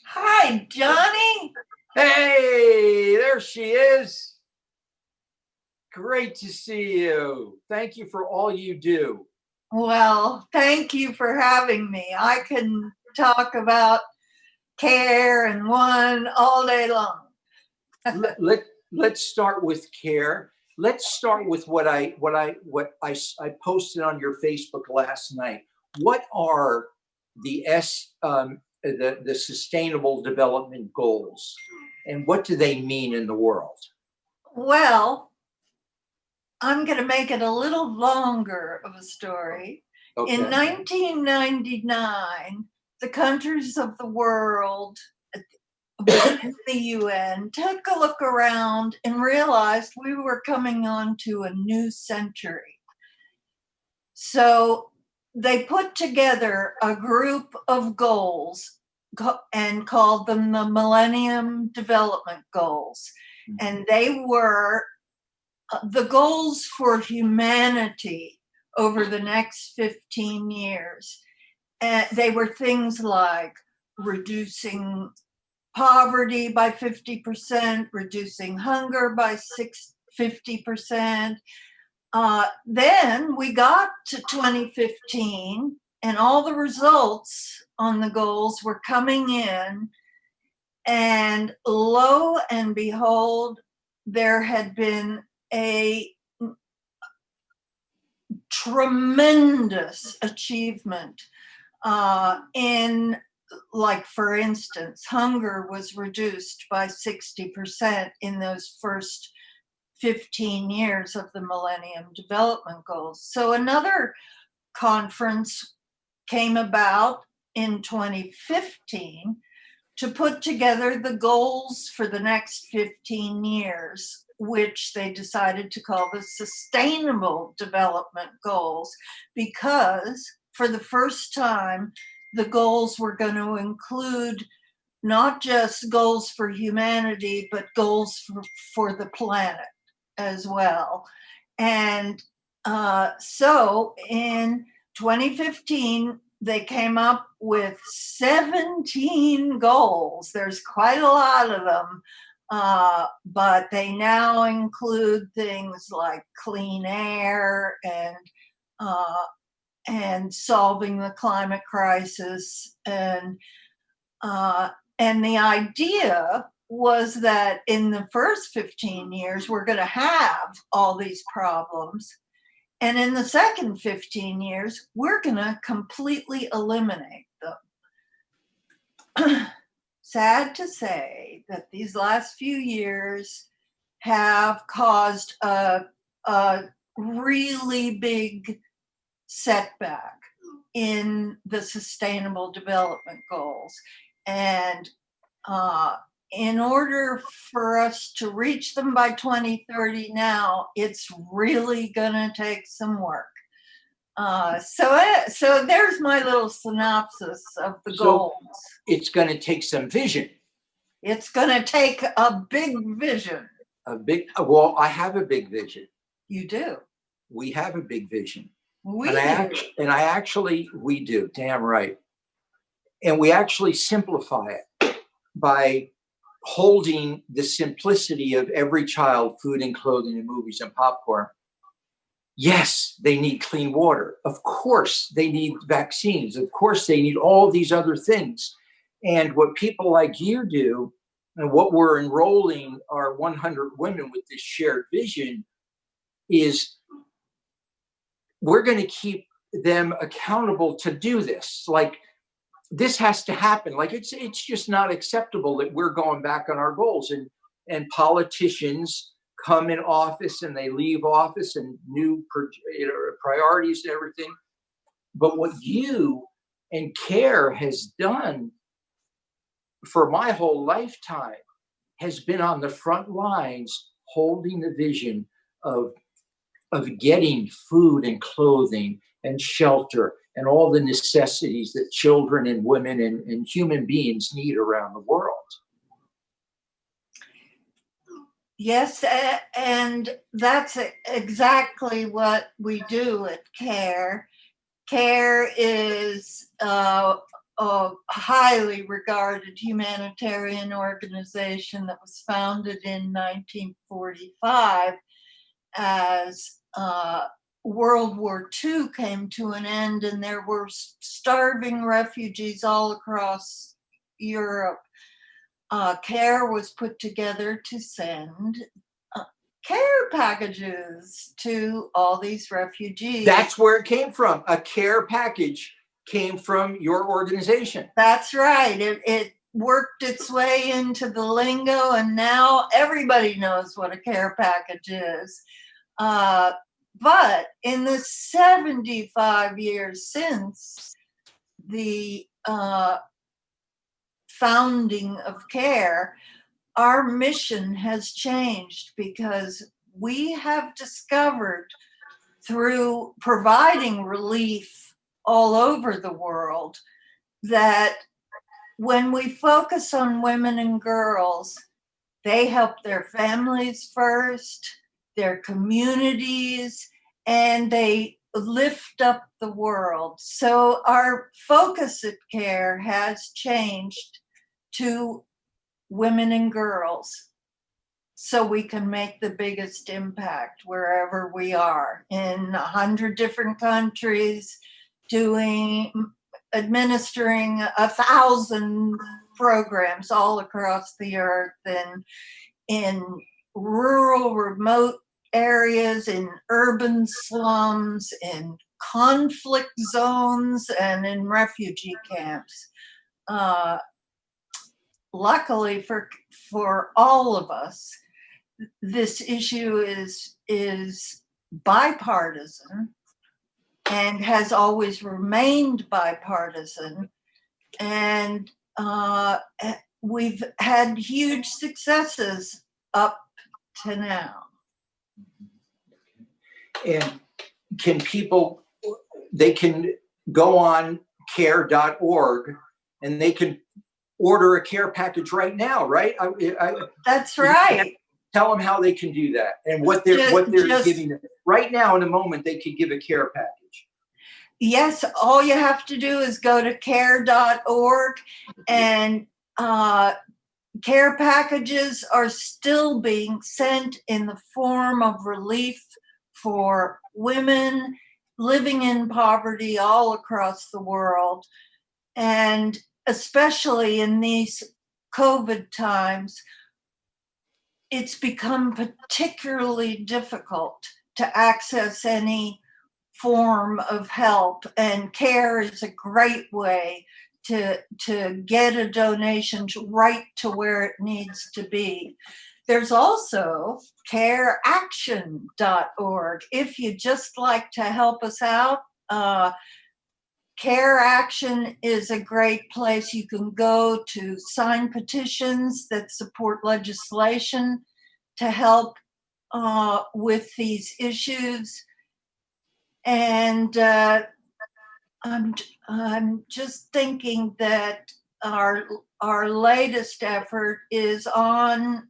Hi, Johnny. Hey, there she is. Great to see you. Thank you for all you do. Well, thank you for having me. I can talk about care and one all day long. Let, let, let's start with care. Let's start with what I posted on your Facebook last night. What are the sustainable development goals and what do they mean in the world? Well, I'm going to make it a little longer of a story. In Okay. 1999, the countries of the world within the UN took a look around and realized we were coming on to a new century. So they put together a group of goals and called them the Millennium Development Goals. And they were the goals for humanity over the next 15 years. And they were things like reducing poverty by 50%, reducing hunger by 50%. Then we got to 2015, and all the results on the goals were coming in. And lo and behold, there had been a tremendous achievement in, like, for instance, hunger was reduced by 60% in those first 15 years of the Millennium Development Goals. So another conference came about in 2015 to put together the goals for the next 15 years, which they decided to call the Sustainable Development Goals, because for the first time, the goals were going to include not just goals for humanity, but goals for the planet as well. And so in 2015, they came up with 17 goals. There's quite a lot of them, but they now include things like clean air and solving the climate crisis. And the idea was that in the first 15 years, we're going to have all these problems. And in the second 15 years, we're going to completely eliminate them. Sad to say that these last few years have caused a really big setback in the Sustainable Development Goals. And in order for us to reach them by 2030 now, it's really going to take some work. So there's my little synopsis of the goals. It's going to take some vision. It's going to take a big vision. Well, I have a big vision. You do. We have a big vision. We do. We do. Damn right. And we actually simplify it by holding the simplicity of every child, food and clothing and movies and popcorn. Yes, they need clean water. Of course, they need vaccines. Of course, they need all these other things. And what people like you do, and what we're enrolling our 100 women with this shared vision, is we're going to keep them accountable to do this. Like, this has to happen. Like, it's just not acceptable that we're going back on our goals, and politicians come in office and they leave office, and new priorities and everything. But what you and CARE has done for my whole lifetime has been on the front lines, holding the vision of getting food and clothing and shelter and all the necessities that children and women and human beings need around the world. Yes, and that's exactly what we do at CARE. CARE is a highly regarded humanitarian organization that was founded in 1945 as World War II came to an end and there were starving refugees all across Europe. CARE was put together to send care packages to all these refugees. That's where it came from. A care package came from your organization. That's right. It worked its way into the lingo, and now everybody knows what a care package is. But in the 75 years since the founding of CARE, our mission has changed because we have discovered through providing relief all over the world that when we focus on women and girls, they help their families first, their communities, and they lift up the world. So our focus at CARE has changed to women and girls so we can make the biggest impact wherever we are in 100 different countries, administering 1,000 programs all across the earth, and in rural, remote areas, in urban slums, in conflict zones, and in refugee camps. Luckily for all of us, this issue is bipartisan and has always remained bipartisan, and we've had huge successes up to now. And they can go on care.org and they can order a care package right now, right? That's right. Tell them how they can do that and what they're giving them. Right now, in a moment, they could give a care package. Yes, all you have to do is go to care.org, and care packages are still being sent in the form of relief for women living in poverty all across the world. And especially in these COVID times, it's become particularly difficult to access any form of help, and CARE is a great way to get a donation right to where it needs to be. There's also careaction.org. If you just like to help us out, Care Action is a great place. You can go to sign petitions that support legislation to help with these issues. And I'm just thinking that our latest effort is on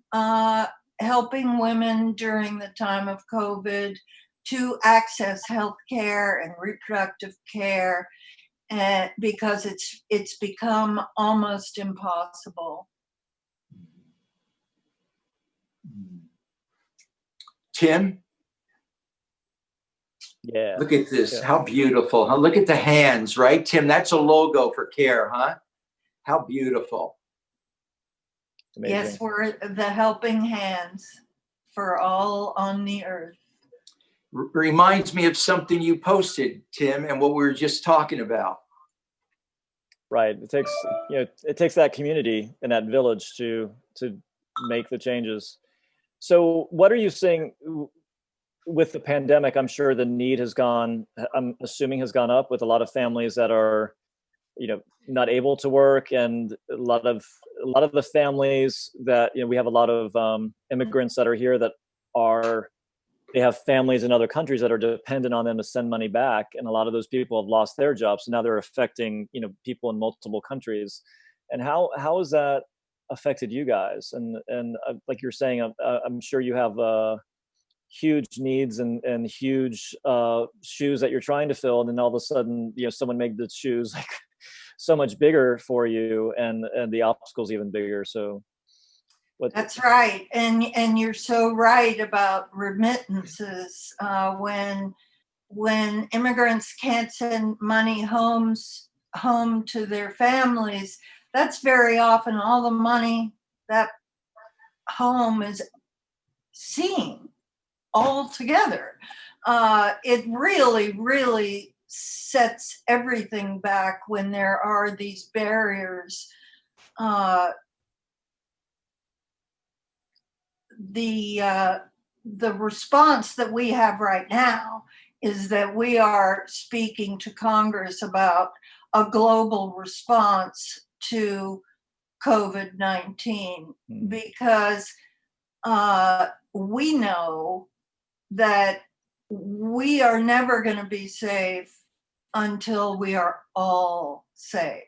helping women during the time of COVID to access health care and reproductive care, because it's become almost impossible. Tim? Yeah. Look at this. Yeah. How beautiful. Huh? Look at the hands, right, Tim? That's a logo for CARE, huh? How beautiful. Amazing. Yes, we're the helping hands for all on the earth. Reminds me of something you posted, Tim, and what we were just talking about. Right. It takes that community and that village to make the changes. So what are you seeing with the pandemic? I'm sure the need has gone up with a lot of families that are, not able to work, and a lot of the families that, we have a lot of immigrants that are here that they have families in other countries that are dependent on them to send money back. And a lot of those people have lost their jobs. So now they're affecting, people in multiple countries. And how has that affected you guys? And like you're saying, I'm sure you have huge needs and huge shoes that you're trying to fill. And then all of a sudden, someone made the shoes like so much bigger for you, and the obstacles even bigger. So what? That's right, and you're so right about remittances. When immigrants can't send money home to their families, that's very often all the money that home is seeing altogether. It really, really sets everything back when there are these barriers. The response that we have right now is that we are speaking to Congress about a global response to COVID-19 because we know that we are never going to be safe until we are all safe.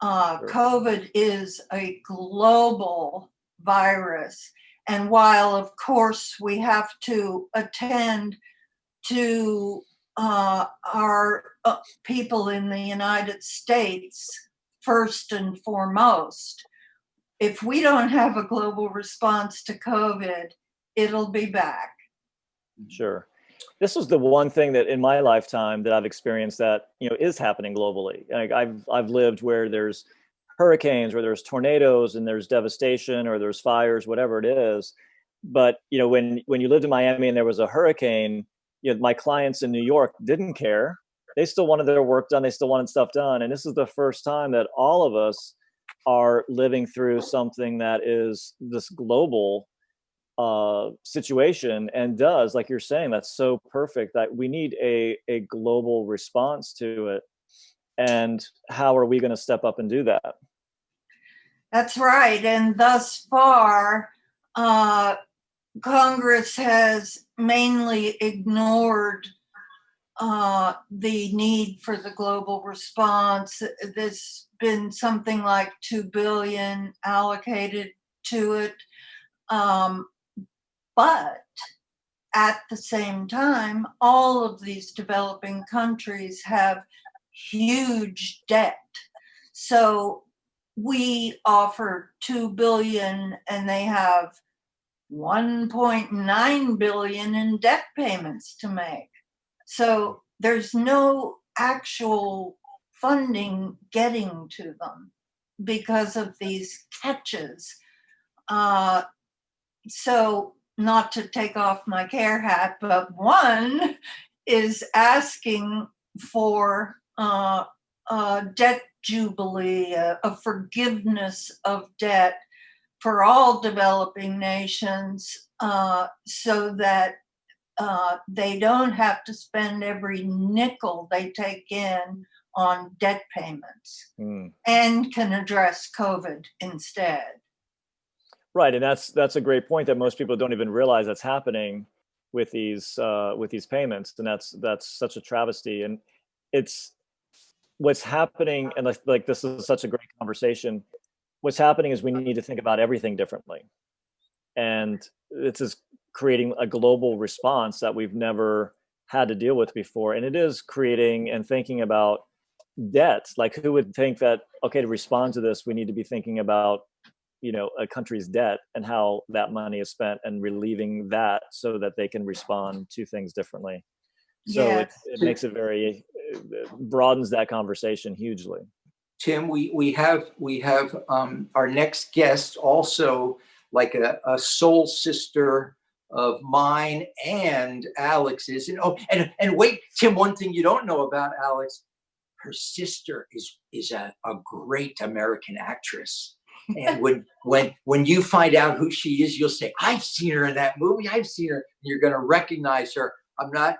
COVID is a global virus. And while, of course, we have to attend to our people in the United States first and foremost, if we don't have a global response to COVID, it'll be back. Sure. This was the one thing that in my lifetime that I've experienced that, is happening globally. Like I've lived where there's hurricanes, where there's tornadoes and there's devastation or there's fires, whatever it is. But, when you lived in Miami and there was a hurricane, my clients in New York didn't care. They still wanted their work done. They still wanted stuff done. And this is the first time that all of us are living through something that is this global situation, and does, like you're saying, that's so perfect, that we need a global response to it. And how are we going to step up and do that? That's right. And thus far, Congress has mainly ignored the need for the global response. There's been something like $2 billion allocated to it. But at the same time, all of these developing countries have huge debt. So we offer $2 billion and they have $1.9 billion in debt payments to make. So there's no actual funding getting to them because of these catches. So not to take off my care hat, but one is asking for a debt jubilee, a forgiveness of debt for all developing nations, so that they don't have to spend every nickel they take in on debt payments, and can address COVID instead. Right, and that's a great point that most people don't even realize that's happening with these payments, and that's such a travesty. And it's what's happening, and like this is such a great conversation. What's happening is we need to think about everything differently, and this is creating a global response that we've never had to deal with before, and it is creating and thinking about debt. Like, who would think that, okay, to respond to this, we need to be thinking about a country's debt and how that money is spent, and relieving that so that they can respond to things differently. So Yes. it makes it very broadens that conversation hugely. Tim, we have our next guest, also like a soul sister of mine and Alix's. And wait, Tim, one thing you don't know about Alix, her sister is a great American actress. And when you find out who she is, you'll say, I've seen her in that movie. I've seen her. You're going to recognize her. I'm not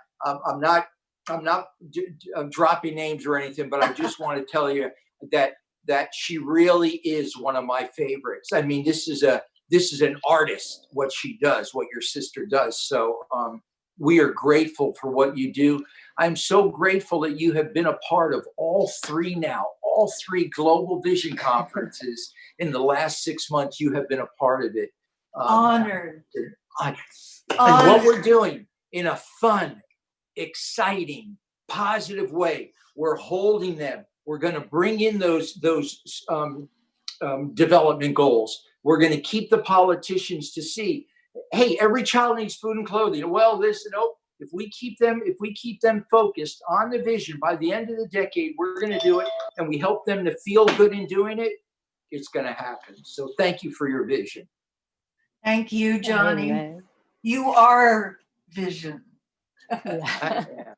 dropping names or anything, but I just want to tell you that she really is one of my favorites. I mean, this is an artist, what she does, what your sister does. So we are grateful for what you do. I'm so grateful that you have been a part of all three Global Vision conferences in the last 6 months. You have been a part of it. Honored. And what we're doing in a fun, exciting, positive way, we're holding them. We're going to bring in those development goals. We're going to keep the politicians to see, hey, every child needs food and clothing. Well, this and oh, if we keep them focused on the vision, by the end of the decade, we're going to do it, and we help them to feel good in doing it, it's going to happen. So thank you for your vision. Thank you, Johnny. Amen. You are vision. Yeah.